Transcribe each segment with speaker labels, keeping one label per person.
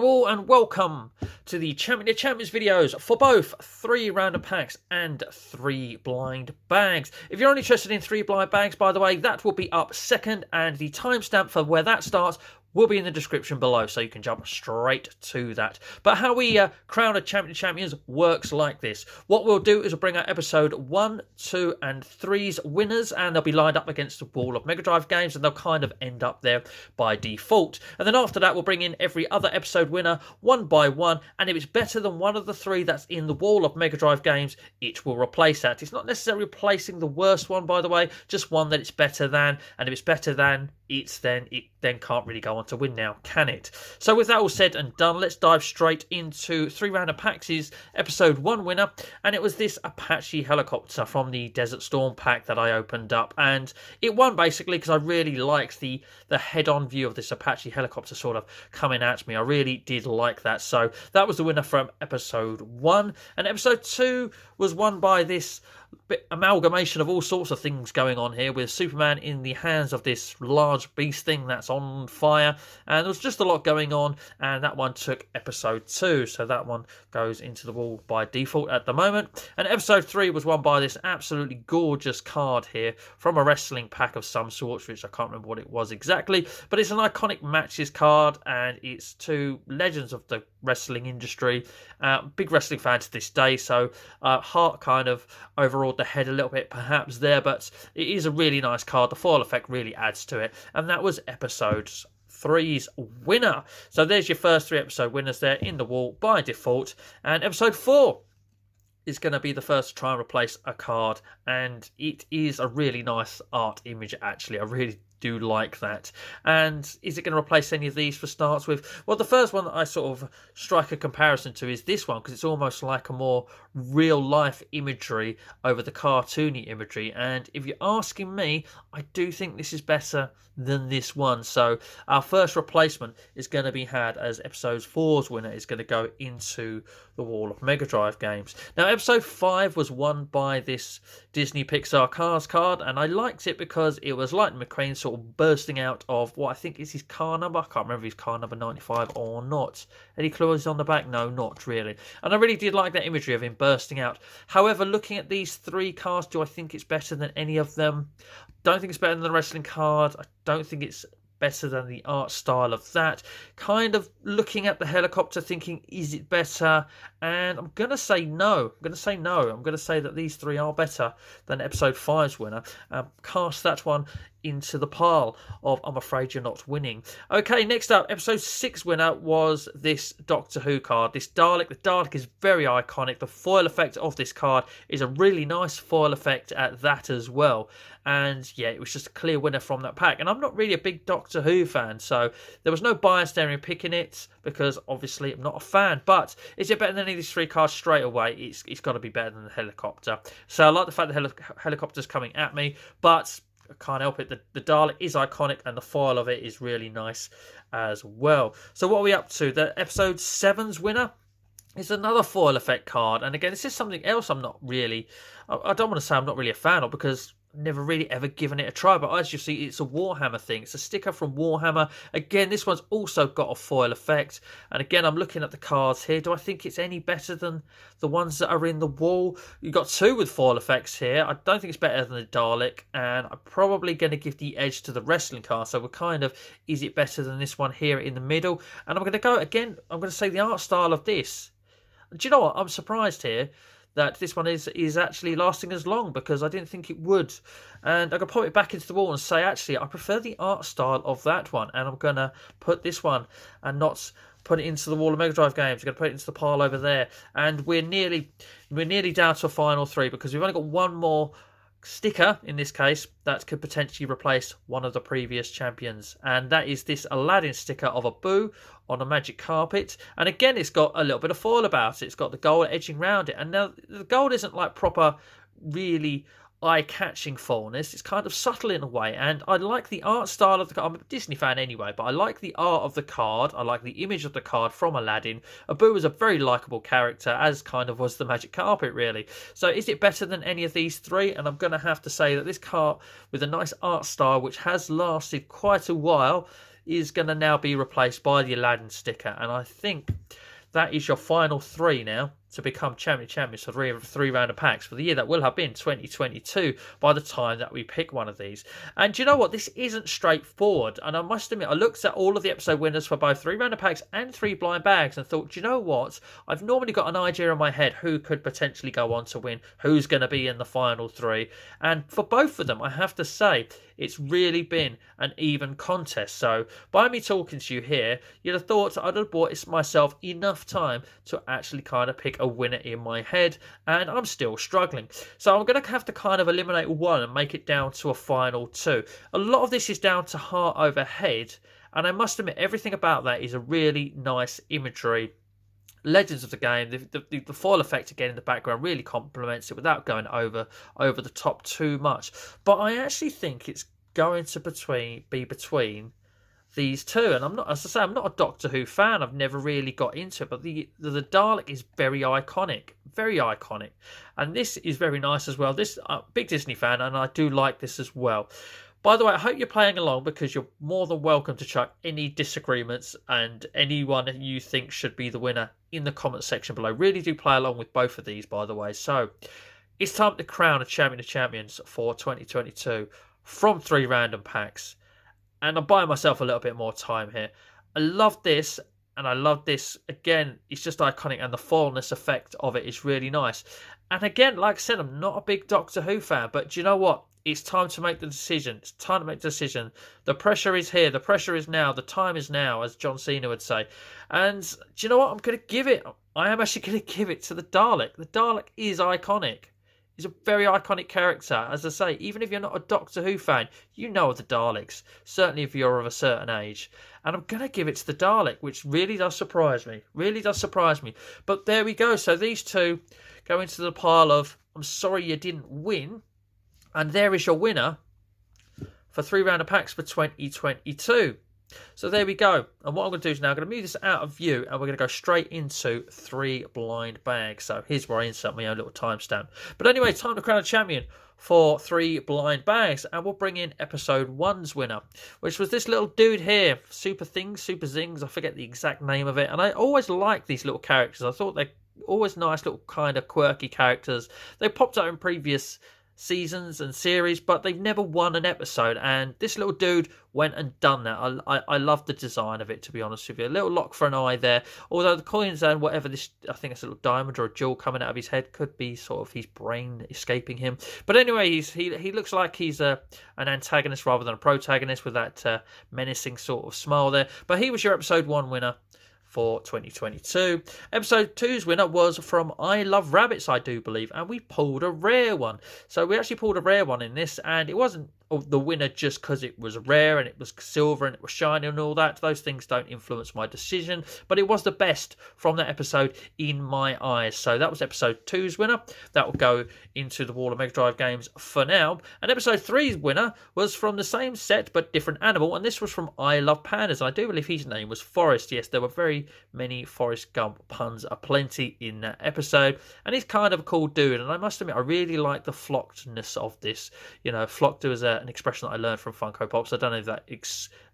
Speaker 1: Hello all and welcome to the Champion of Champions videos for both 3 random packs and 3 blind bags. If you're only interested in 3 blind bags, by the way, that will be up second, and the timestamp for where that starts will be in the description below, so you can jump straight to that. But how we crown a Champion of Champions works like this. What we'll do is we'll bring out episode 1, 2 and 3's winners, and they'll be lined up against the wall of Mega Drive games, and they'll kind of end up there by default. And then after that, we'll bring in every other episode winner one by one, and if it's better than one of the 3 that's in the wall of Mega Drive games, it will replace that. It's not necessarily replacing the worst one, by the way, just one that it's better than, and if it's better than, it then can't really go on to win now, can it? So with that all said and done, let's dive straight into 3 random packs. Episode 1 winner, and it was this Apache helicopter from the Desert Storm pack that I opened up, and it won basically because I really liked the head-on view of this Apache helicopter sort of coming at me. I really did like that, so that was the winner from episode 1. And episode 2 was won by this bit amalgamation of all sorts of things going on here, with Superman in the hands of this large beast thing that's on fire, and there was just a lot going on, and that one took episode 2, so that one goes into the wall by default at the moment. And episode 3 was won by this absolutely gorgeous card here from a wrestling pack of some sort, which I can't remember what it was exactly, but it's an iconic matches card, and it's 2 legends of the wrestling industry, big wrestling fan to this day, so heart kind of overawed the head a little bit perhaps there, but it is a really nice card. The foil effect really adds to it, and that was episode 3's winner. So there's your first 3 episode winners there in the wall by default, and episode 4 is going to be the first to try and replace a card, and it is a really nice art image actually. I really do like that. And is it going to replace any of these for starts with? Well, the first one that I sort of strike a comparison to is this one, because it's almost like a more real life imagery over the cartoony imagery, and if you're asking me, I do think this is better than this one. So our first replacement is going to be had as episode 4's winner is going to go into the wall of Mega Drive games. Now episode 5 was won by this Disney Pixar Cars card, and I liked it because it was Lightning McQueen sort of bursting out of what I think is his car number. I can't remember if his car number 95 or not. Any clues on the back? No, not really. And I really did like that imagery of him bursting out. However, looking at these 3 cars, do I think it's better than any of them? Don't think it's better than the wrestling card. I don't think it's better than the art style of that. Kind of looking at the helicopter thinking, is it better? And I'm going to say no. I'm going to say that these 3 are better than episode 5's winner. Cast that one into the pile of I'm afraid you're not winning. Okay, next up, episode 6 winner was this Doctor Who card, this Dalek. The Dalek is very iconic. The foil effect of this card is a really nice foil effect at that as well. And yeah, it was just a clear winner from that pack. And I'm not really a big Doctor Who fan, so there was no bias there in picking it, because obviously I'm not a fan. But is it better than any of these 3 cards straight away? It's got to be better than the helicopter. So I like the fact that the helicopter's coming at me, but I can't help it. The Dalek is iconic, and the foil of it is really nice as well. So what are we up to? The episode 7's winner is another foil effect card, and again, this is something else I don't want to say I'm not really a fan of, because never really ever given it a try, but as you see, it's a Warhammer thing. It's a sticker from Warhammer. Again, this one's also got a foil effect, and again, I'm looking at the cards here. Do I think it's any better than the ones that are in the wall? You've got 2 with foil effects here. I don't think it's better than the Dalek, and I'm probably going to give the edge to the wrestling card. So we're kind of, is it better than this one here in the middle? And I'm going to go again, I'm going to say the art style of this. Do you know what? I'm surprised here that this one is actually lasting as long, because I didn't think it would. And I can pop it back into the wall and say, actually, I prefer the art style of that one, and I'm going to put this one and not put it into the wall of Mega Drive games. We're going to put it into the pile over there. And we're nearly down to a final 3, because we've only got one more sticker in this case that could potentially replace one of the previous champions, and that is this Aladdin sticker of a Boo on a magic carpet. And again, it's got a little bit of foil about it. It's got the gold edging around it, and now the gold isn't like proper really eye-catching foilness. It's kind of subtle in a way, and I like the art style of the card. I'm a Disney fan anyway, but I like the art of the card. I like the image of the card from Aladdin. Abu was a very likeable character, as kind of was the magic carpet, really. So is it better than any of these 3? And I'm going to have to say that this card, with a nice art style which has lasted quite a while, is going to now be replaced by the Aladdin sticker. And I think that is your final 3 now to become champions for three random packs for the year that will have been 2022 by the time that we pick one of these. And do you know what? This isn't straightforward. And I must admit, I looked at all of the episode winners for both 3 random packs and 3 blind bags and thought, do you know what? I've normally got an idea in my head who could potentially go on to win, who's going to be in the final 3. And for both of them, I have to say, it's really been an even contest. So by me talking to you here, you'd have thought I'd have bought myself enough time to actually kind of pick a winner in my head, and I'm still struggling. So I'm going to have to kind of eliminate one and make it down to a final 2. A lot of this is down to heart over head, and I must admit everything about that is a really nice imagery. Legends of the game, the foil effect again in the background really complements it without going over the top too much. But I actually think it's going to be between these 2, and I'm not, as I say, I'm not a Doctor Who fan. I've never really got into it, but the Dalek is very iconic, and this is very nice as well. This big Disney fan, and I do like this as well. By the way, I hope you're playing along, because you're more than welcome to chuck any disagreements and anyone you think should be the winner in the comment section below. Really do play along with both of these, by the way. So it's time to crown a champion of champions for 2022 from 3 random packs. And I'm buying myself a little bit more time here. I love this, and I love this. Again, it's just iconic, and the foilness effect of it is really nice. And again, like I said, I'm not a big Doctor Who fan, but do you know what? It's time to make the decision. It's time to make the decision. The pressure is here. The pressure is now. The time is now, as John Cena would say. And do you know what? I am actually going to give it to the Dalek. The Dalek is iconic. He's a very iconic character. As I say, even if you're not a Doctor Who fan, you know the Daleks. Certainly if you're of a certain age. And I'm going to give it to the Dalek, which really does surprise me. Really does surprise me. But there we go. So these 2 go into the pile of, I'm sorry you didn't win. And there is your winner for 3 random packs for 2022. So there we go. And what I'm going to do is now I'm going to move this out of view, and we're going to go straight into 3 blind bags. So here's where I insert my own little timestamp. But anyway, time to crown a champion for 3 blind bags, and we'll bring in episode 1's winner, which was this little dude here, Super Zings, I forget the exact name of it. And I always like these little characters. I thought they're always nice little kind of quirky characters. They popped out in previous seasons and series, but they've never won an episode, and this little dude went and done that. I love the design of it, to be honest with you. A little lock for an eye there, although the coins and whatever this, I think it's a little diamond or a jewel coming out of his head, could be sort of his brain escaping him. But anyway, he looks like he's an antagonist rather than a protagonist, with that menacing sort of smile there. But he was your episode 1 winner for 2022. Episode 2's winner was from I Love Rabbits, I do believe, and we pulled a rare one. So we actually pulled a rare one in this, and it wasn't the winner just because it was rare and it was silver and it was shiny and all that. Those things don't influence my decision, but it was the best from that episode in my eyes. So that was episode 2's winner. That will go into the wall of Mega Drive games for now. And episode 3's winner was from the same set but different animal, and this was from I Love Pandas. And I do believe his name was Forrest. Yes, there were very many Forrest Gump puns aplenty in that episode, and he's kind of a cool dude. And I must admit, I really like the flockedness of this. You know, flocked was an expression that I learned from Funko Pops. I don't know if that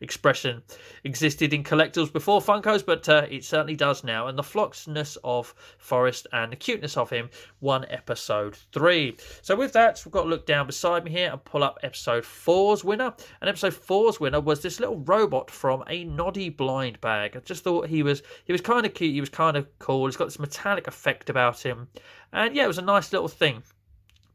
Speaker 1: expression existed in collectibles before Funkos, but it certainly does now. And the flockedness of Forrest and the cuteness of him won episode 3. So with that, we've got to look down beside me here and pull up episode 4's winner. And episode 4's winner was this little robot from a Noddy blind bag. I just thought he was kind of cute. He was kind of cool. He's got this metallic effect about him. And yeah, it was a nice little thing.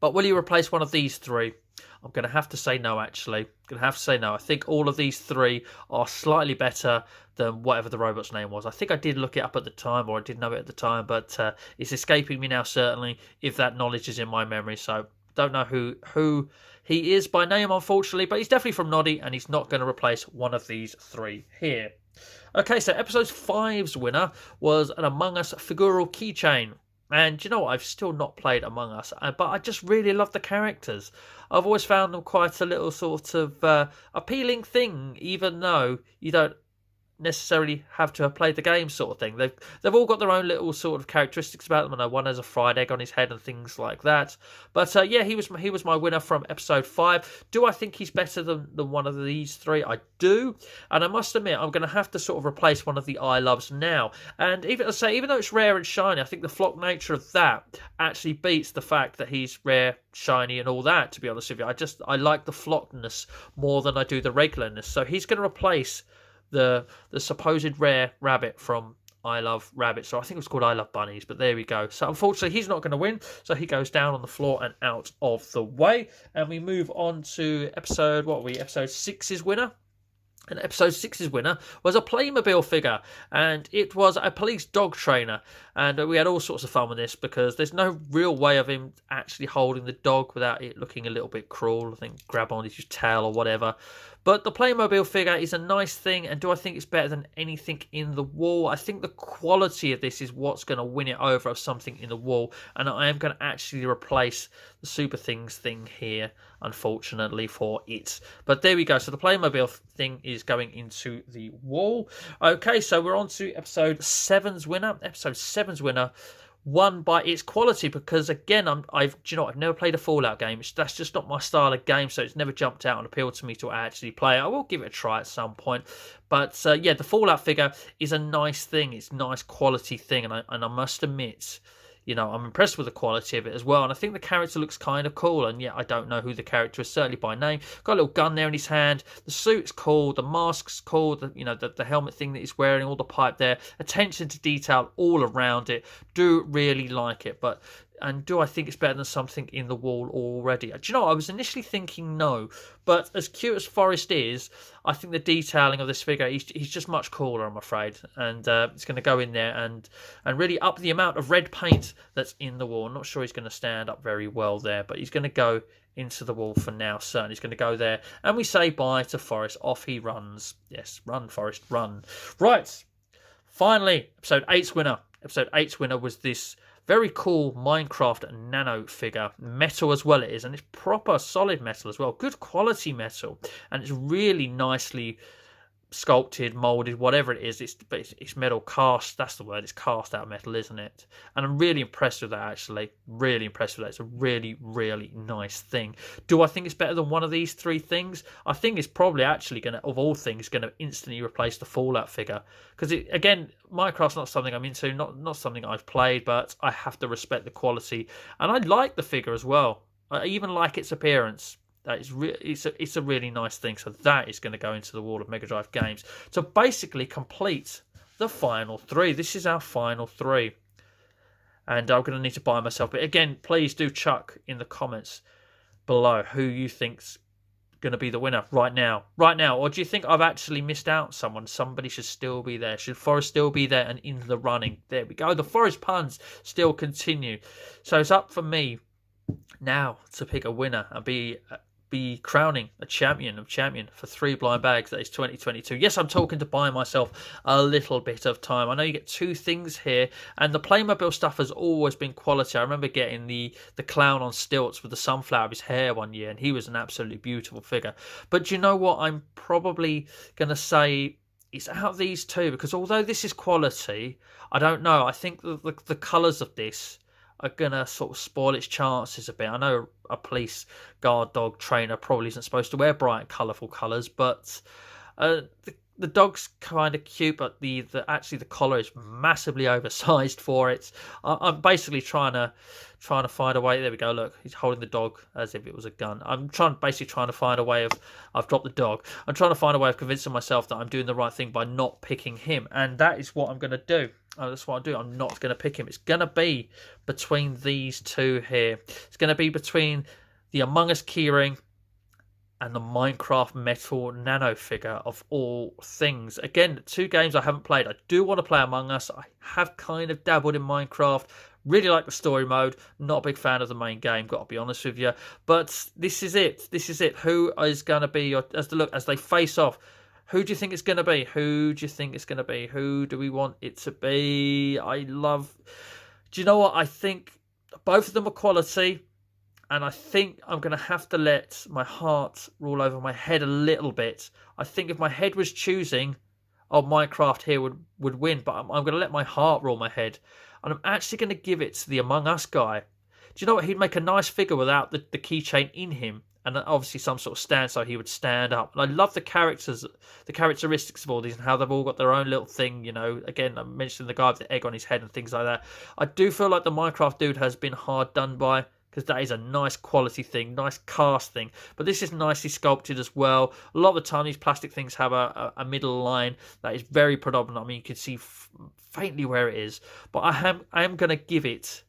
Speaker 1: But will he replace one of these 3? I'm going to have to say no, actually. I'm going to have to say no. I think all of these 3 are slightly better than whatever the robot's name was. I think I did look it up at the time, or I did know it at the time, but it's escaping me now, certainly, if that knowledge is in my memory. So don't know who he is by name, unfortunately, but he's definitely from Noddy, and he's not going to replace one of these 3 here. Okay, so episode 5's winner was an Among Us figural keychain. And you know what? I've still not played Among Us, but I just really love the characters. I've always found them quite a little sort of appealing thing, even though you don't necessarily have to have played the game, sort of thing. They've all got their own little sort of characteristics about them. I know one has a fried egg on his head and things like that. But yeah, he was my winner from episode 5. Do I think he's better than one of these 3? I do, and I must admit I'm going to have to sort of replace one of the I loves now. And even though it's rare and shiny, I think the flock nature of that actually beats the fact that he's rare, shiny, and all that. To be honest with you, I like the flockness more than I do the regularness. So he's going to replace the supposed rare rabbit from I Love Rabbits. So I think it was called I Love Bunnies, but there we go. So unfortunately, he's not going to win. So he goes down on the floor and out of the way. And we move on to episode 6's winner. And episode 6's winner was a Playmobil figure, and it was a police dog trainer. And we had all sorts of fun with this because there's no real way of him actually holding the dog without it looking a little bit cruel. I think grab on his tail or whatever. But the Playmobil figure is a nice thing, and do I think it's better than anything in the wall? I think the quality of this is what's going to win it over of something in the wall, and I am going to actually replace the Super Things thing here, unfortunately, for it. But there we go. So the Playmobil thing is going into the wall. Okay, so we're on to episode 7's winner. Episode 7's winner won by its quality because, again, I've never played a Fallout game. That's just not my style of game, so it's never jumped out and appealed to me to actually play. I will give it a try at some point. But yeah, the Fallout figure is a nice thing. It's a nice quality thing, and I must admit, I'm impressed with the quality of it as well. And I think the character looks kind of cool. And yeah, I don't know who the character is, certainly by name. Got a little gun there in his hand. The suit's cool. The mask's cool. The helmet thing that he's wearing, all the pipe there. Attention to detail all around it. Do really like it. And do I think it's better than something in the wall already? Do you know what? I was initially thinking no. But as cute as Forrest is, I think the detailing of this figure, he's just much cooler, I'm afraid. And it's going to go in there and really up the amount of red paint that's in the wall. I'm not sure he's going to stand up very well there, but he's going to go into the wall for now, certainly. He's going to go there. And we say bye to Forrest. Off he runs. Yes, run, Forrest, run. Right. Finally, episode 8's winner. Episode 8's winner was this very cool Minecraft nano figure. Metal as well it is, and it's proper solid metal as well. Good quality metal, and it's really nicely sculpted, molded, whatever it is. It's metal cast. That's the word. It's cast out metal, isn't it? And I'm really impressed with that, actually. Really impressed with that. It's a really, really nice thing. Do I think it's better than one of these 3 things? I think it's probably actually going to, of all things, going to instantly replace the Fallout figure. Because, again, Minecraft's not something I'm into, not something I've played, but I have to respect the quality. And I like the figure as well. I even like its appearance. It's a really nice thing. So that is going to go into the wall of Mega Drive games to basically complete the final 3. This is our final 3. And I'm going to need to buy myself. But again, please do chuck in the comments below who you think's going to be the winner right now. Or do you think I've actually missed out someone? Somebody should still be there. Should Forrest still be there and in the running? There we go. The Forrest puns still continue. So it's up for me now to pick a winner and be crowning a champion for 3 blind bags. That is 2022. Yes, I'm talking to buy myself a little bit of time. I know you get 2 things here, and the Playmobil stuff has always been quality. I remember getting the clown on stilts with the sunflower of his hair one year, and he was an absolutely beautiful figure. But do you know what? I'm probably going to say it's out of these 2, because although this is quality, I don't know. I think the colours of this are going to sort of spoil its chances a bit. I know a police guard dog trainer probably isn't supposed to wear bright, colourful colours, but the dog's kind of cute, but actually the collar is massively oversized for it. I'm basically trying to find a way. There we go. Look, he's holding the dog as if it was a gun. I'm trying to find a way of. I've dropped the dog. I'm trying to find a way of convincing myself that I'm doing the right thing by not picking him, and that is what I'm going to do. That's what I do. I'm not going to pick him. It's going to be between these 2 here. It's going to be between the Among Us keyring and the Minecraft metal nano figure of all things. Again, 2 games I haven't played. I do want to play Among Us. I have kind of dabbled in Minecraft. Really like the story mode. Not a big fan of the main game, got to be honest with you. But this is it. This is it. Who is going to be as they face off? Who do you think it's going to be? Who do you think it's going to be? Who do we want it to be? Do you know what? I think both of them are quality. And I think I'm going to have to let my heart rule over my head a little bit. I think if my head was choosing, oh, Minecraft here would win, but I'm going to let my heart rule my head. And I'm actually going to give it to the Among Us guy. Do you know what? He'd make a nice figure without the keychain in him. And obviously some sort of stand, so he would stand up. And I love the characteristics of all these and how they've all got their own little thing, you know. Again, I mentioned the guy with the egg on his head and things like that. I do feel like the Minecraft dude has been hard done by, because that is a nice quality thing, nice cast thing. But this is nicely sculpted as well. A lot of the time, these plastic things have a middle line that is very predominant. I mean, you can see faintly where it is. But I am going to give it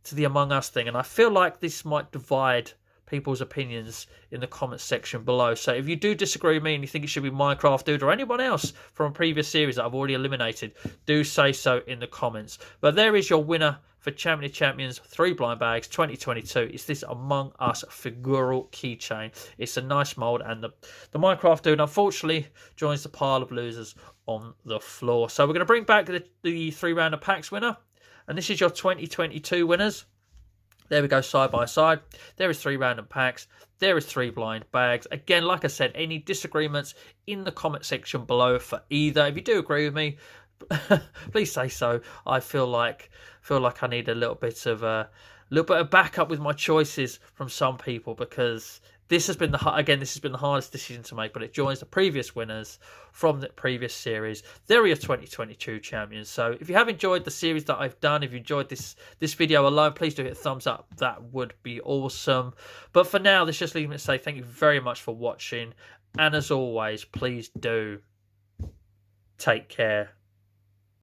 Speaker 1: to the Among Us thing. And I feel like this might divide people's opinions in the comments section below. So if you do disagree with me and you think it should be Minecraft Dude or anyone else from a previous series that I've already eliminated, do say so in the comments. But there is your winner for Champion of Champions 3 Blind Bags 2022. It's this Among Us figural keychain. It's a nice mould, and the Minecraft Dude unfortunately joins the pile of losers on the floor. So we're going to bring back the 3 random packs winner, and this is your 2022 winners. There we go, side by side. There is 3 random packs. There is 3 blind bags. Again, like I said, any disagreements in the comment section below for either. If you do agree with me, please say so. I feel like I need a little bit of backup with my choices from some people, because this has been the hardest decision to make, but it joins the previous winners from the previous series. There are your 2022 champions. So if you have enjoyed the series that I've done, if you enjoyed this video alone, please do hit thumbs up. That would be awesome. But for now, this just leaves me to say thank you very much for watching. And as always, please do take care.